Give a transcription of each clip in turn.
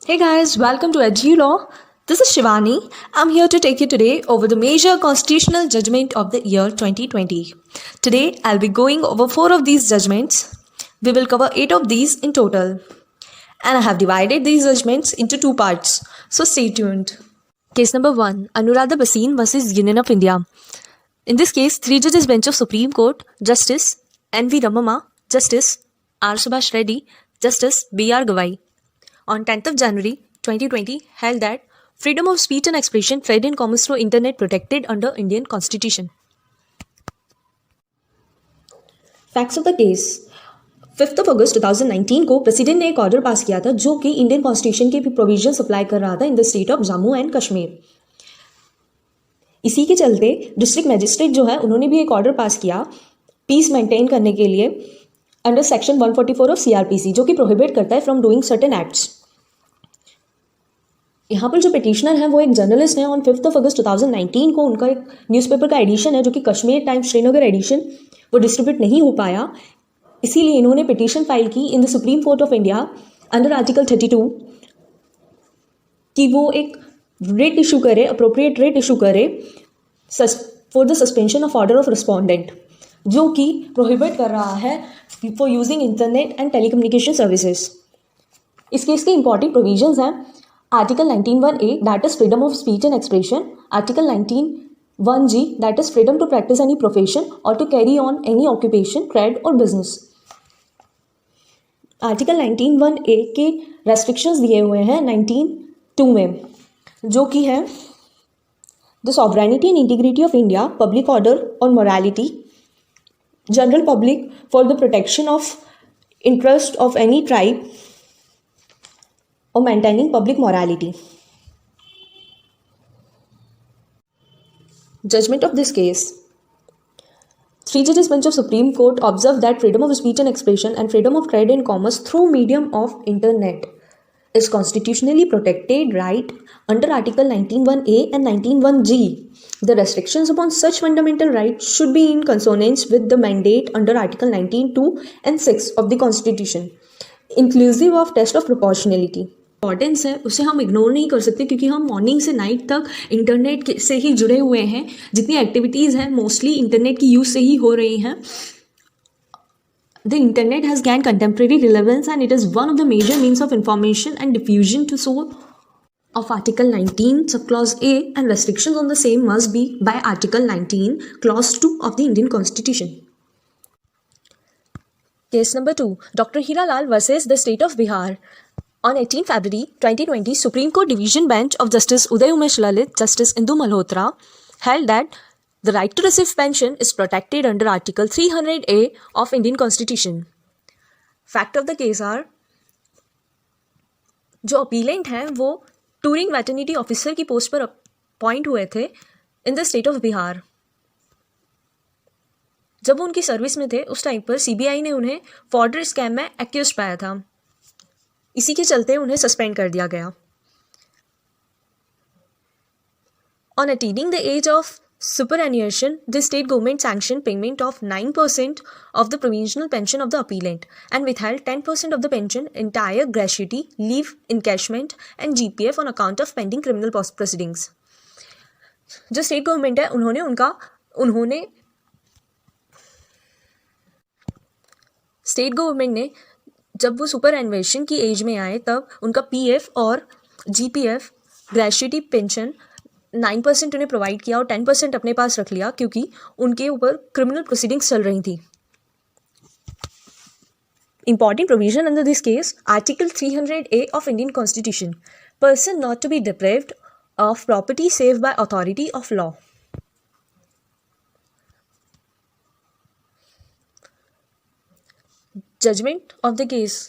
Hey guys, welcome to EduLaw. This is Shivani. I'm here to take you today over the major constitutional judgment of the year 2020. Today, I'll be going over 4 of these judgments. We will cover 8 of these in total. And I have divided these judgments into 2 parts, so stay tuned. Case number 1, Anuradha Bhasin versus Union of India. In this case, 3 judges bench of Supreme Court, Justice N.V. Ramama, Justice R. Subhash Reddy, Justice B.R. Gawai, on 10th of January 2020 held that freedom of speech and expression, trade and commerce through internet protected under Indian Constitution. Facts of the case. 5th of August 2019 को president ने एक order pass किया था जो कि Indian constitution के provision apply कर रहा था in the state of Jammu and Kashmir. इसी के चलते डिस्ट्रिक्ट मैजिस्ट्रेट जो है उन्होंने भी एक ऑर्डर पास किया पीस मेंटेन करने के लिए अंडर सेक्शन 144 ऑफ सीआरपीसी, जो कि प्रोहिबिट करता है फ्रॉम डूइंग सर्टेन एक्ट्स। यहाँ पर जो पिटिशनर है वो एक जर्नलिस्ट है। ऑन 5th of August 2019 को उनका एक न्यूज़पेपर का एडिशन है जो कि कश्मीर टाइम्स श्रीनगर एडिशन वो डिस्ट्रीब्यूट नहीं हो पाया, इसीलिए इन्होंने पिटिशन फाइल की in the supreme court of India under article 32 कि वो एक रेट इशू करे, अप्रोप्रिएट रेट इशू करे for the suspension of order of respondent, जो कि प्रोहिबिट कर रहा है for using internet and telecommunication services. इस केस के इंपॉर्टेंट प्रोविजंस हैं article 19(1)(a that is freedom of speech and expression, article 19(1)(g that is freedom to practise any profession और to carry on any occupation, trade और business. Article 19(1)(a के restrictions दिए हुए हैं 19(2) में, जो कि है the sovereignty and integrity of India, public order और morality, general public for the protection of interest of any tribe or maintaining public morality. Judgment of this case. 3 judges bench of Supreme Court observed that freedom of speech and expression and freedom of trade and commerce through medium of internet is constitutionally protected right under Article 19(1)(a and 19(1)(g. The restrictions upon such fundamental rights should be in consonance with the mandate under Article 19(2) and 6 of the Constitution, inclusive of test of proportionality. Importance है उसे हम ignore नहीं कर सकते क्योंकि हम morning से night तक इंटरनेट से ही जुड़े हुए हैं। जितनी एक्टिविटीज़ हैं मोस्टली इंटरनेट की यूज़ से ही हो रही हैं। The internet has gained contemporary relevance and it is one of the major means of information and diffusion to so of Article 19 subclause A and restrictions on the same must be by Article 19 clause 2 of the Indian Constitution. Case number 2, Dr. Hira Lal versus the State of Bihar. On 18 February 2020, Supreme Court Division Bench of Justice Uday Umesh Lalit, Justice Indu Malhotra held that the right to receive pension is protected under Article 300A of Indian Constitution. Fact of the case are, जो appellate हैं वो touring veterinary officer की post पर appoint हुए थे in the state of Bihar. जब वो उनकी सर्विस में थे उस टाइम पर सीबीआई ने उन्हें फॉर्डर स्कैम में एक्यूज पाया था, इसी के चलते उन्हें सस्पेंड कर दिया गया। On attaining the age of superannuation, the state government sanctioned payment of 9% of the provisional pension of the appellant and withheld 10% of the pension, entire gratuity, leave encashment and GPF on account of pending criminal proceedings. जो state government है उन्होंने state government ने जब वो super एनुएशन की as में आए तब उनका PF और GPF ग्रेच्युटी पेंशन 9% उन्हें प्रोवाइड किया और 10% अपने पास रख लिया क्योंकि उनके ऊपर क्रिमिनल प्रोसीडिंग्स चल रही थी। Important provision under this case article 300A of Indian constitution, person not to be deprived of property save by authority of law. Judgment of the case.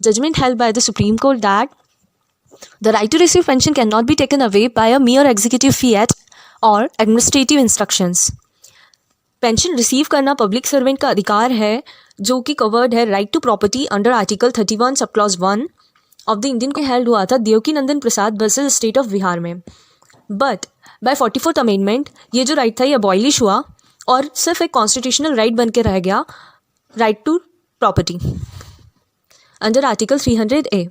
Judgment held by the Supreme Court that the right to receive pension cannot be taken away by a mere executive fiat or administrative instructions. Pension receive करना public servant का अधिकार है जो कि covered है right to property under article 31 sub clause 1 of the Indian के held हुआ था Devaki Nandan Prasad versus state of Bihar में। बट बाय 44th अमेंडमेंट ये जो राइट था ये अबॉलिश हुआ और सिर्फ एक कॉन्स्टिट्यूशनल राइट बन के रह गया, right to property under article 300A.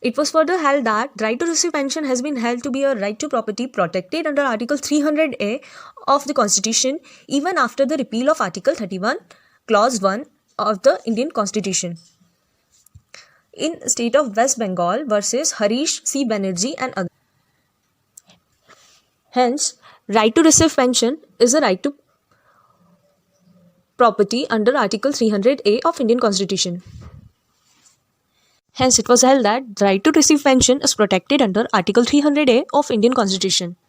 It was further held that the right to receive pension has been held to be a right to property protected under Article 300A of the Constitution even after the repeal of Article 31, Clause 1 of the Indian Constitution. In state of West Bengal versus Harish C. Banerjee and others. Hence, right to receive pension is a right to property under Article 300A of Indian Constitution. Hence, it was held that the right to receive pension is protected under Article 300A of Indian Constitution.